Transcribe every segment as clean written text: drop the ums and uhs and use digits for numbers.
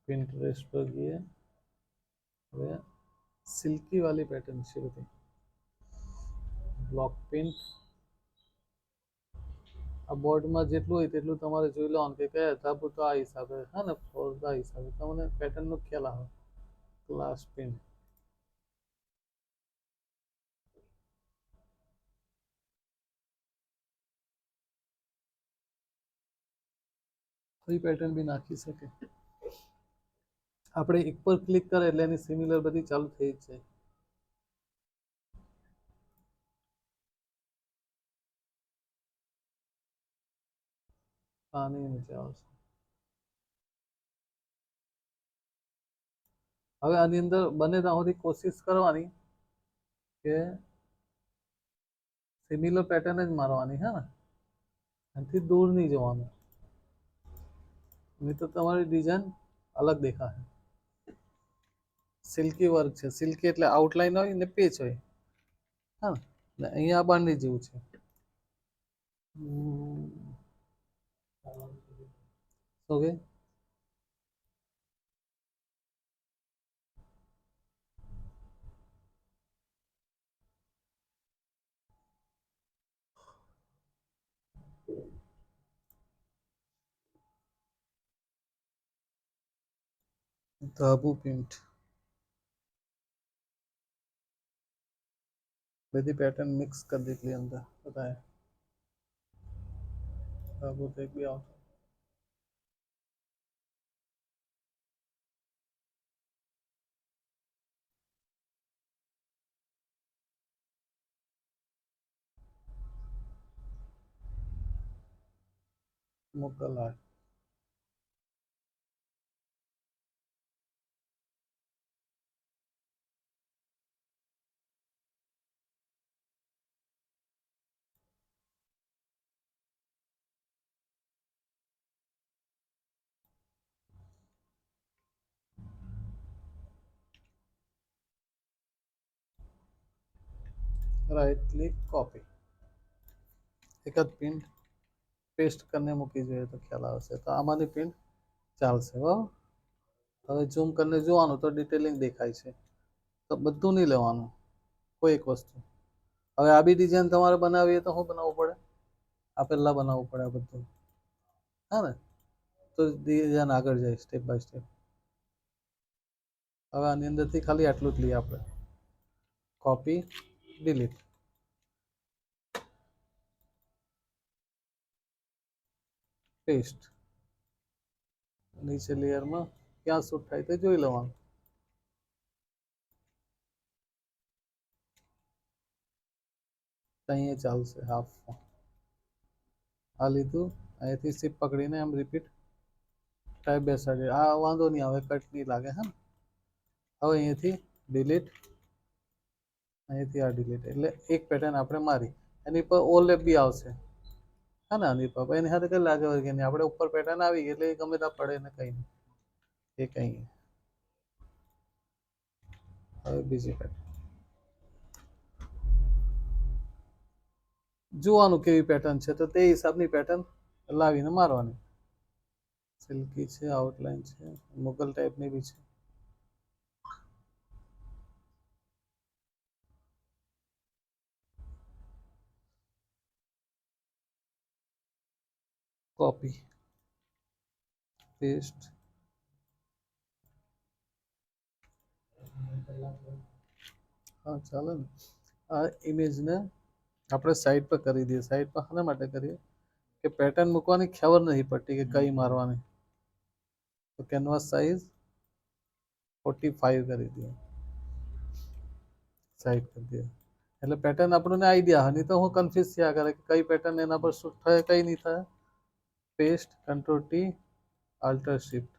Pinterest પર ગઈએ. હવે silky વાળી પેટર્ન છે બધી. Block print. આ બોર્ડમાં જેટલું હોય તેટલું તમારે જોઈ લેવાનું કે કયા ધાબુ તો આ હિસાબે હા ને ફોર્સ આ હિસાબે તમને પેટર્નનો ખ્યાલ આવે. Class pin. કોઈ પેટર્ન બી નાખી શકે. આપણે એક પર ક્લિક કરે એટલે એની સિમિલર બધી ચાલુ થઈ જ જાય. આની નીચે આવશે. હવે આની અંદર બને ત્યાં સુધી કોશિશ કરવાની કે સિમિલર પેટર્ન જ મારવાની હે ને એનાથી દૂર નહીં જવાનું. નહીં તો તમારી ડિઝાઇન અલગ દેખાશે. સિલ્કી વર્ક છે. સિલ્કી એટલે આઉટલાઈન હોય ને પેચ હોય હા ને અહીંયા બાંધી જેવું છે. ઓકે. ધાબુ પ્રિન્ટ બધી પેटर्न मिक्स कर दी थी अंदर पता है ધાબુ તો એક બી આવતો Mughal art right click copy एक જ પ્રિન્ટ પેસ્ટ કરીને મૂકી જોઈએ તો ખ્યાલ આવશે તો આમાંની પ્રિન્ટ ચાલશે બરાબર. હવે ઝૂમ કરીને જોવાનું તો ડિટેલિંગ દેખાય છે તો બધું નહીં લેવાનું કોઈ એક વસ્તુ. હવે આ બી ડિઝાઇન તમારે બનાવીએ તો શું બનાવવું પડે આ પહેલાં બનાવવું પડે આ બધું હા ને તો ડિઝાઇન આગળ જાય સ્ટેપ બાય સ્ટેપ. હવે આની અંદરથી ખાલી આટલું જ લઈએ આપણે કોપી ડિલીટ પેસ્ટ નીચે લેયરમાં ક્યાં શૂટ થાય તે જોઈ લેવાનું. અહીંયા ચાલશે હાફ આ લીધું અહીંયાથી સીપ પકડીને એમ રિપીટ ટાઈપ બેસાડી આ વાંધો નહીં આવે કટ નહીં લાગે હા ને. હવે અહીંયાથી ડિલીટ અહીંયાથી આ ડિલીટ એટલે એક પેટર્ન આપણે મારી એની પર ઓવરલેપ બી આવશે હા ને આની પર એની સાથે કઈ લાગે હોય કે નહીં આપણે ઉપર પેટર્ન આવી ગઈ એટલે એ ગમે ત્યાં પડે ને કંઈ નહીં એ કંઈ. હવે બીજી પેટર્ન જોવાનું કેવી પેટર્ન છે તો તે હિસાબની પેટર્ન લાવીને મારવાની. સિલ્કી છે આઉટલાઈન છે મુગલ ટાઈપની બી છે. કોપી પેસ્ટ હા ચાલે ને. આ ઇમેજને આપણે સાઈડ પર કરી દઈએ. સાઈડ પર શાના માટે કરીએ કે પેટર્ન મૂકવાની ખબર નહીં પડતી કે કઈ મારવાની. તો કેનવાસ સાઈઝ 45 કરી દઈએ સાઈડ કરી દઈએ એટલે પેટર્ન આપણને આઈડિયા હોય નહીં તો હું કન્ફ્યુઝ થયા કરે કે કઈ પેટર્ન એના પર શૂટ થાય કઈ નહીં થાય. Paste control T alter shift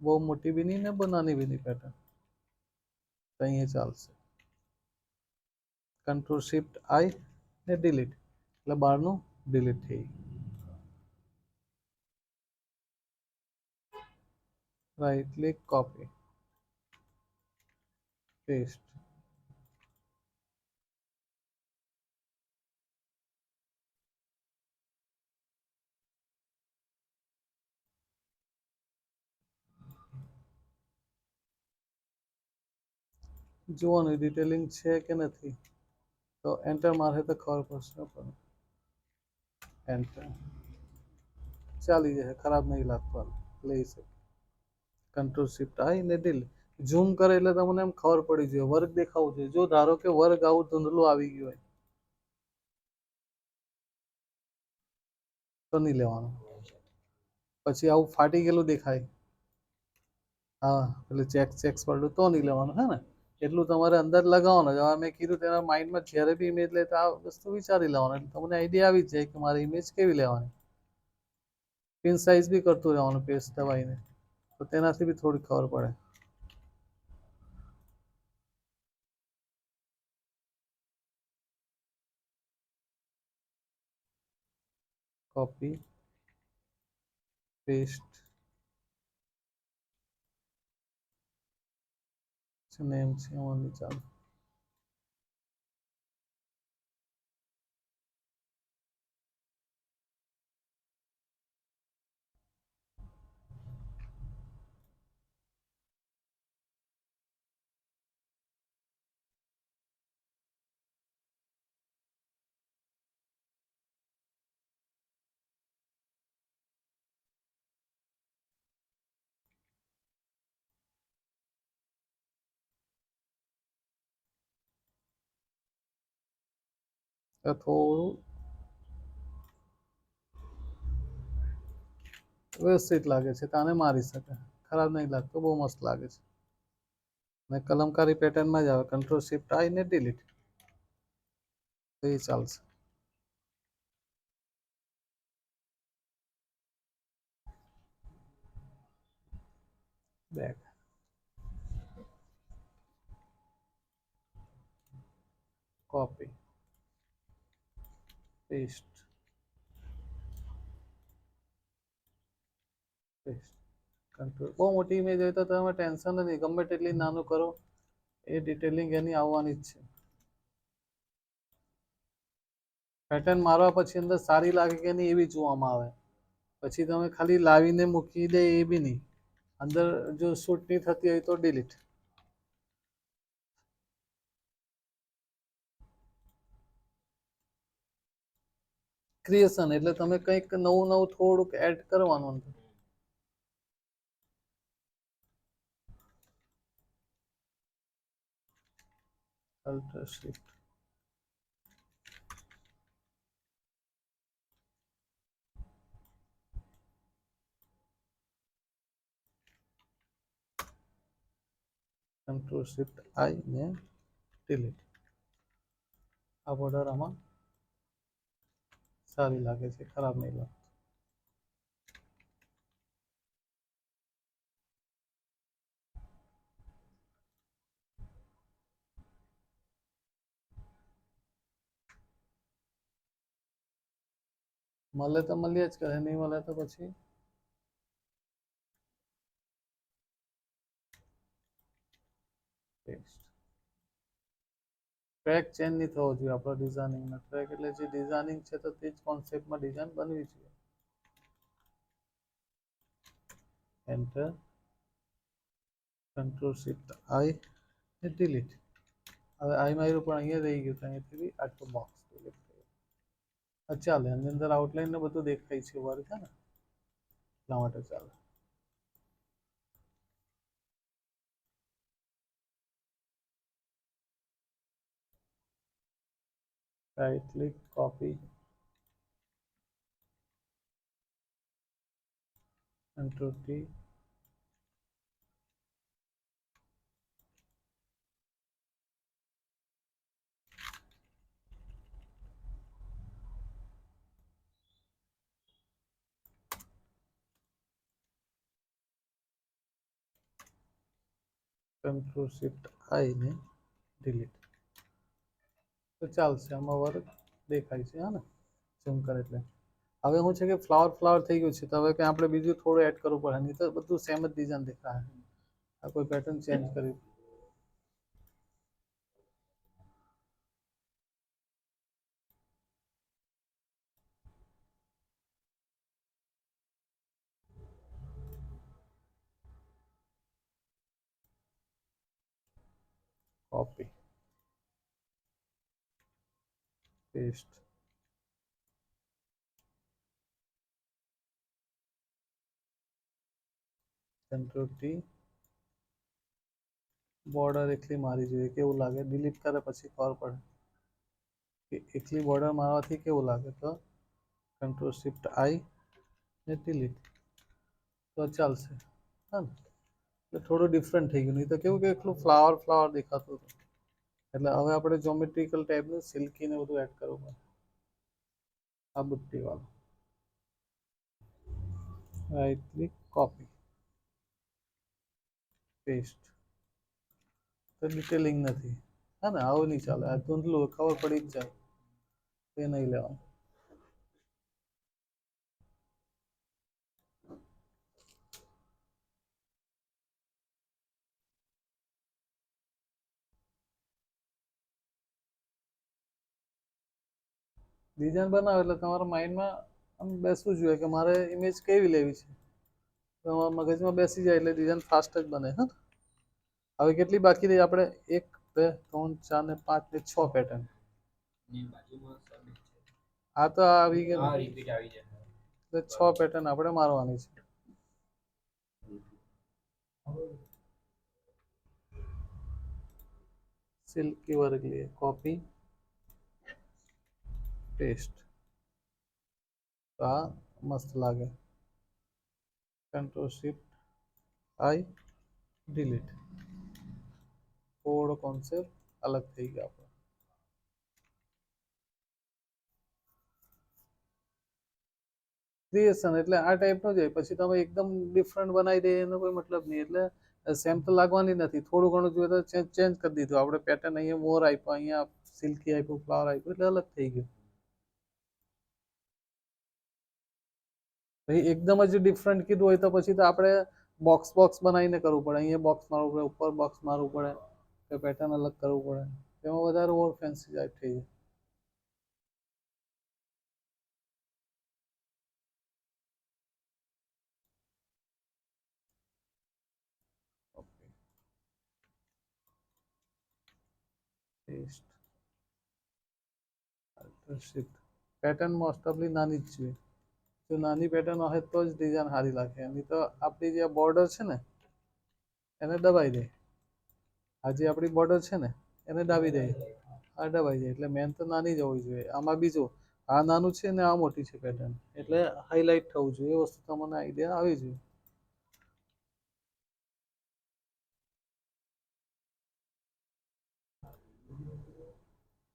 બહુ મોટી બી નહીં ને બહુ નાની બી નહીં પેટર્ન તો અહીંયા ચાલશે. કંટ્રોલ શિફ્ટ આઈ ને ડિલીટ એટલે બહારનું ડિલીટ થઈ રાઈટ ક્લિક કોપી પેસ્ટ જોવાનું ડિટેલિંગ છે કે નથી, તો એન્ટર મારે તો ખબર પડશે આપણને. એન્ટર ચાલી જશે, ખરાબ નહીં લાગતો, લઈ શકે. કંટ્રોલ શિફ્ટ આઈ ને ડિલીટ. ઝૂમ કરે એટલે તમને એમ ખબર પડી જોઈએ, વર્ગ દેખાવું જોઈએ. જો ધારો કે વર્ગ આવું ધૂંધળું આવી ગયું હોય તો નહીં લેવાનું. પછી આવું ફાટી ગયેલું દેખાય, હા એટલે ચેક્સ પડ્યું તો નહીં લેવાનું, હે ને. એટલું તમારે અંદર લગાવવાનું. હવે મેં કીધું તેના માઇન્ડમાં જ્યારે બી ઇમેજ લે તો આ વસ્તુ વિચારી લેવાનું, એટલે તમને આઈડિયા આવી જ જાય કે મારી ઇમેજ કેવી લેવાની. પિન સાઇઝ બી કરતું રહેવાનું પેસ્ટ દબાઈને, તો તેનાથી બી થોડી ખબર પડે. કોપી પેસ્ટ નેમ છે ઓનલી, ચાલો. થોડું વ્યવસ્થિત લાગે છે, તાને મારી શકે, ખરાબ નહીં લાગતો, બહુ મસ્ત લાગે છે. ને કલમકારી પેટર્નમાં જ આવે. કંટ્રોલ શિફ્ટ આઈ ને ડિલીટ, તો એ ચાલશે. Back copy paste paste. Control. બહુ મોટી ઇમેજ હોય તો તમે ટેન્શન જ નહીં, ગમે તેટલી નાનું કરો એ ડિટેલિંગ એની આવવાની જ છે. પેટર્ન મારવા પછી અંદર સારી લાગે કે નહીં એવી જોવામાં આવે. પછી તમે ખાલી લાવીને મૂકી દે એ બી નહીં. અંદર જો શૂટ નહીં થતી હોય તો ડિલીટ. ક્રિએશન એટલે તમે કંઈક નવું નવું થોડુંક એડ કરવાનું અંદર. Alter shift control shift I ને ડિલીટ. આ બોર્ડર આમાં સારી લાગે છે, ખરાબ નહીં લાગે. મળે તો મળીએ જ કરે, નહીં મળે તો પછી ટેક્સ્ટ. ટ્રેક ચેન્જ નહીં થવો જોઈએ આપણો ડિઝાઇનિંગનો. ટ્રેક એટલે જે ડિઝાઇનિંગ છે તો તે જ કોન્સેપ્ટમાં ડિઝાઇન બનવી જોઈએ. એન્ટર. કંટ્રોલ શિફ્ટ આઈ ને ડિલીટ. હવે આઈ માર્યું પણ અહીંયા રહી ગયું, અહીંયાથી આટલું બોક્સ ડિલીટ થયું. ચાલે, એની અંદર આઉટલાઈન ને બધું દેખાય છે વર્ક, છે ને, એટલા માટે ચાલે. Right click, copy, control T, control shift I ને ડિલીટ. તો ચાલશે, આમાં વર્ક દેખાય છે, હા ને, ઝૂમ કરે એટલે. હવે શું છે કે ફ્લાવર ફ્લાવર થઈ ગયું છે, તો હવે કંઈ આપણે બીજું થોડું એડ કરવું પડે, નહીં તો બધું સેમ જ ડિઝાઇન દેખાય. આ કોઈ પેટર્ન ચેન્જ કરી. Copy pest control T border एकली मारी જોઈએ કેવું લાગે ડિલીટ કરે પછી ખબર પડે કે એકલી બોર્ડર મારવાથી કેવું લાગે તો કંટ્રોલ શિફ્ટ આઈ ને ડિલીટ તો ચાલશે હા ને એટલે થોડું ડિફરન્ટ થઈ ગયું નહીં તો કેવું કે એકલું ફ્લાવર ફ્લાવર દેખાતું હતું એટલે હવે આપણે જ્યોમેટ્રિકલ ટાઈપનું સિલ્કી ને બધું એડ કરવું પડે આ બુટ્ટી વાળું રાઈટ ક્લિક કોપી પેસ્ટ તો ડિટેલિંગ નથી હા ને આવું નહીં ચાલે આ ધૂંધલું ખબર પડી જ જાય તે નહીં લેવાનું ડિઝાઇન બનાવો એટલે તમારા માઇન્ડમાં આમ બેસવું જોઈએ કે મારે ઇમેજ કેવી લેવી છે તમારા મગજમાં બેસી જાય એટલે ડિઝાઇન ફાસ્ટ જ બને હા હવે કેટલી બાકી રહી આપણે 1 2 3 4 ને 5 ને 6 પેટર્ન આ તો આવી ગયું રિપીટ આવી જાય એટલે 6 પેટર્ન આપણે મારવાની છે સિલ્કી વર્ક लिए कॉपी पेस्ट तो आ मस्त लागे कंट्रोल शिफ्ट आई डिलीट थोड़ो कॉन्सेप्ट अलग થઈ ગયા આપણો ક્રિએશન એટલે આ ટાઈપનો જ હોય પછી તમે એકદમ ડિફરન્ટ બનાવી દે એનો કોઈ મતલબ નહીં એટલે સેમ તો લાગવાની નથી થોડું ઘણું જોઈએ તો ચેન્જ કરી દીધું આપણે પેટર્ન અહીંયા મોર આપ્યો અહીંયા સિલ્કી આપ્યું ફ્લાવર આપ્યું એટલે અલગ થઈ ગયું પછી એકદમ જ ડિફરન્ટ કીધું હોય તો પછી તો આપણે બોક્સ બોક્સ બનાવીને કરવું પડે અહીંયા બોક્સ મારવું પડે ઉપર બોક્સ મારવું પડે કે પેટર્ન અલગ કરવું પડે તેમાં વધારે ઓવર ફેન્સી ટાઈપ થઈ જાય પેસ્ટ શિફ્ટ પેટર્ન મોસ્ટ ઓફલી નાની જ જોઈએ જો નાની પેટર્ન હોય તો જ ડિઝાઇન સારી લાગે નહીં તો આપણી જે બોર્ડર છે ને એને દબાઈ દે આ જે આપણી બોર્ડર છે ને એને દાબી દે આ દબાઈ જાય એટલે મેન તો નાની જ હોવી જોઈએ આમાં બીજું આ નાનું છે ને આ મોટી છે પેટર્ન એટલે હાઇલાઇટ થવું જોઈએ એ વસ્તુ તમને આઈડિયા આવી જોઈએ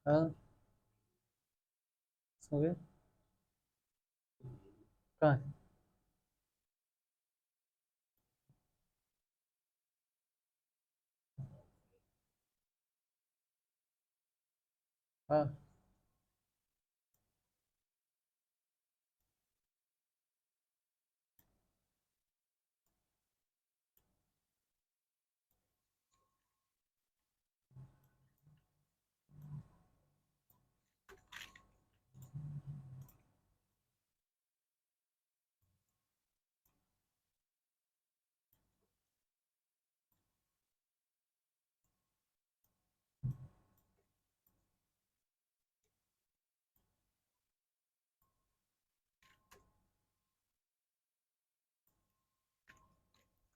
હા શું કે કાંઈ હા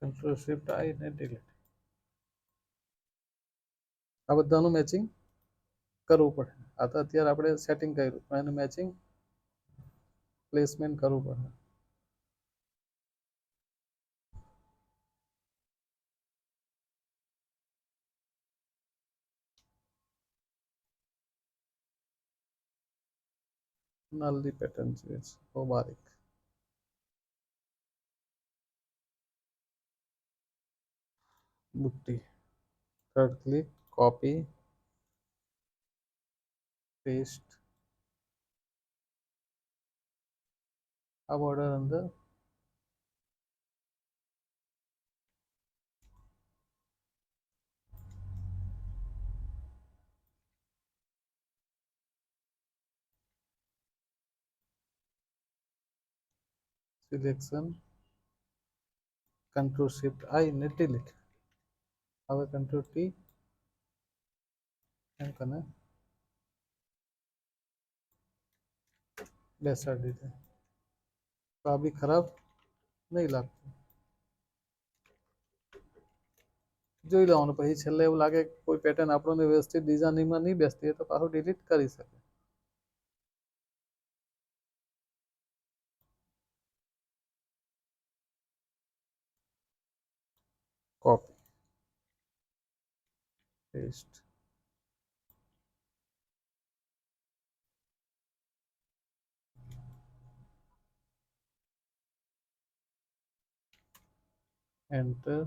કંટ્રોલ શિફ્ટ આઈ ને ડિલીટ આ બધાનું મેચિંગ કરવું પડે આ તો અત્યારે આપણે સેટિંગ કર્યું એનું મેચિંગ પ્લેસમેન્ટ કરવું પડે નલની પેટર્ન જોઈએ છે બહુ બારીક બુટ્ટી થર્ડ ક્લિક કોપી પેસ્ટ આ બોર્ડર અંદર સિલેક્શન કંટ્રોલ શિફ્ટ આઈ ને ડિલીટ હવે કંટ્રોલ ટી એમ કને બેસાડી દીધે તો આ બી ખરાબ નહીં લાગતું. જોઈ લેવાનું, પછી છેલ્લે એવું લાગે કોઈ પેટર્ન આપણને વ્યવસ્થિત ડિઝાઇનિંગમાં નહીં બેસતી હોય તો પાછું ડિલીટ કરી શકે. Copy paste enter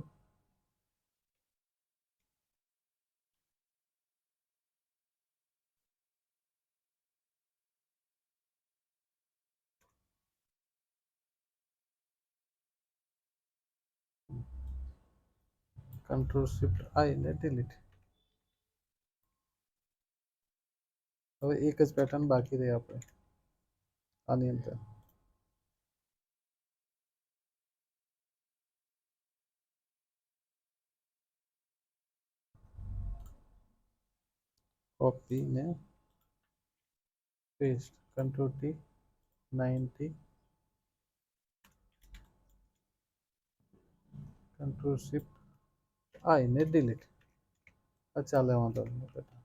control shift I ને ડિલીટ. હવે એક જ પેટર્ન બાકી રહી આપણે આની અંદર. કોપી ને paste control T 90 control shift I ને ડિલીટ. ચાલે વાંધો નહીં પેટર્ન.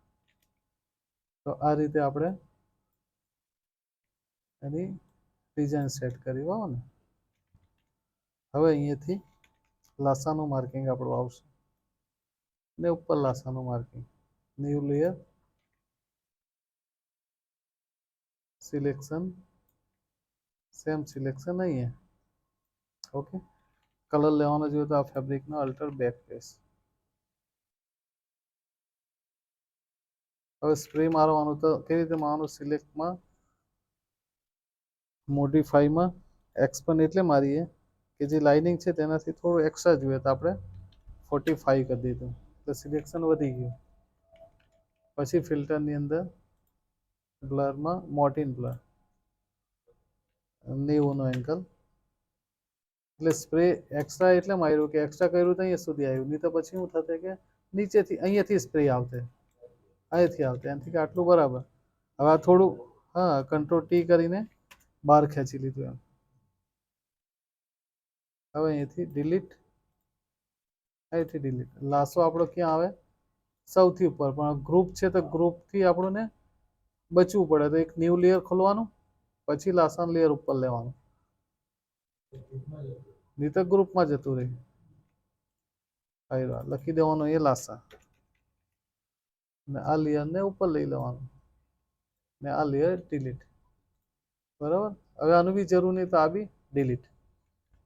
તો આ રીતે આપણે એની ડિઝાઇન સેટ કરી હો ને. હવે અહીંયાથી લાસાનું માર્કિંગ આપણું આવશે ને ઉપર લાસાનું marking. New layer selection same selection અહીંયા. ઓકે, કલર લેવાનો જોઈએ તો આ ફેબ્રિકનો અલ્ટર બેક પેસ. હવે સ્પ્રે મારવાનું તો કેવી રીતે મારવાનું? સિલેક્ટમાં મોડિફાઈમાં એક્સપન એટલે મારીએ કે જે લાઇનિંગ છે તેનાથી થોડું એક્સ્ટ્રા જોઈએ તો આપણે 45 કરી દીધું એટલે સિલેક્શન વધી ગયું. પછી ફિલ્ટરની અંદર બ્લરમાં મોર્ટિન બ્લર 90 નો એંગલ. એટલે સ્પ્રે એક્સ્ટ્રા એટલે માર્યું કે એક્સ્ટ્રા કર્યું તો અહીંયા સુધી આવ્યું, નહીં તો પછી શું થશે કે નીચેથી અહીંયાથી સ્પ્રે આવતે, અહીંયાથી આવતે, એનાથી કે આટલું બરાબર. હવે આ થોડું હા કંટ્રોલ ટી કરીને બહાર ખેંચી લીધું એમ. હવે અહીંયાથી ડિલીટ, અહીંથી ડિલીટ. લાસો આપણો ક્યાં આવે? સૌથી ઉપર. પણ ગ્રુપ છે તો ગ્રુપથી આપણને બચવું પડે તો એક ન્યૂ લેયર ખોલવાનું, પછી લાસાનું લેયર ઉપર લેવાનું, નહીં તો ગ્રુપમાં જતું રહે. લખી દેવાનું એ લાસા ને આ લેયરને ઉપર લઈ લેવાનું ને આ લેયર ડિલીટ. બરાબર. હવે આનું બી જરૂર નહીં તો આ બી ડિલીટ.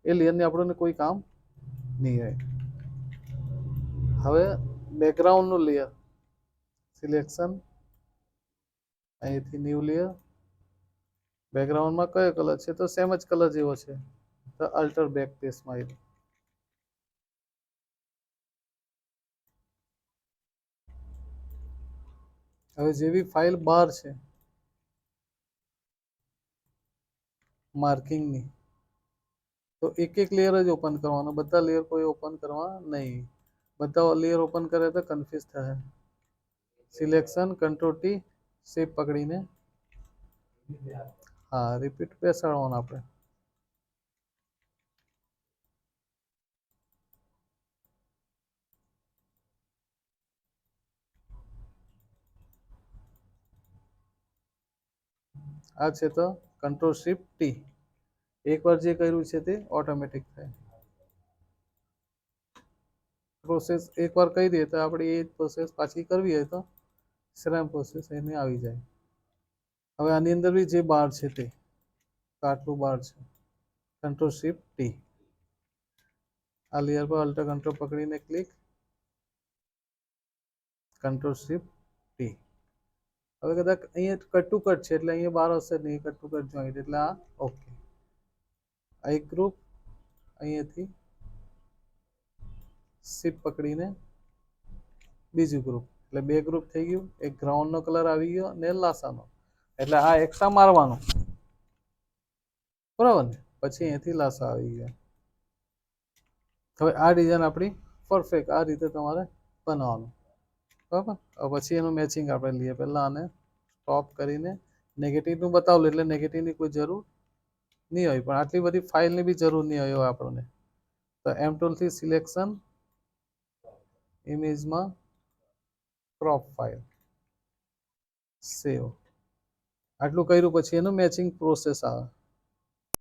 એ લેયરને આપણને કોઈ કામ નહીં હોય. હવે બેકગ્રાઉન્ડનું લેયર સિલેક્શન, અહીંથી ન્યૂ લેયર. બેકગ્રાઉન્ડમાં કયો કલર છે? તો સેમ જ કલર જેવો છે તો અલ્ટર બેક પેસમાં આવી. હવે જેવી ફાઇલ બહાર છે માર્કિંગની તો એક એક લેયર જ ઓપન કરવાનો, બધા લેયર કોઈ ઓપન કરવા નહીં. બધા લેયર ઓપન કરે તો કન્ફ્યુઝ થાય. સિલેક્શન કંટ્રોલ ટી શેપ પકડીને હા રિપીટ બેસાડવાનું આપણે. આ છે તો કંટ્રોલ શિફ્ટ ટી. એકવાર જે કર્યું છે તે ઓટોમેટિક થાય. પ્રોસેસ એકવાર કહી દઈએ તો આપણે એ પ્રોસેસ પાછી કરવી હોય તો સેમ પ્રોસેસ એને આવી જાય. હવે આની અંદર બી જે બાર છે તે આટલું બાર છે. Control shift T. આ લેયર પર અલ્ટર કંટ્રોલ પકડીને ક્લિક, કંટ્રોલ શિફ્ટ ટી. હવે કદાચ અહીંયા કટ ટુ કટ છે એટલે અહીંયા બાર હશે નહીં, કટ ટુ કટ જોઈન્ટ એટલે આ ઓકે. આ એક ગ્રુપ અહીંયાથી શિફ્ટ પકડીને બીજું ગ્રુપ એટલે બે ગ્રુપ થઈ ગયું. એક ગ્રાઉન્ડનો કલર આવી ગયો ને લાસાનો, એટલે આ એક્સ્ટ્રા મારવાનું બરાબર ને. પછી અહીંયાથી લાસા આવી ગયા. હવે આ ડિઝાઇન આપણી પરફેક્ટ આ રીતે તમારે બનાવવાનું. બરાબર. હવે પછી એનું મેચિંગ આપણે લઈએ. પહેલાં આને સ્ટોપ કરીને નેગેટિવનું બતાવેલું એટલે નેગેટિવની કોઈ જરૂર નહીં હોય, પણ આટલી બધી ફાઇલની બી જરૂર નહીં હોય આપણને. તો એમ ટૂલથી સિલેક્શન, ઇમેજમાં ક્રોપ ફાઇલ, સેવ. આટલું કર્યું પછી એનું મેચિંગ પ્રોસેસ આવે.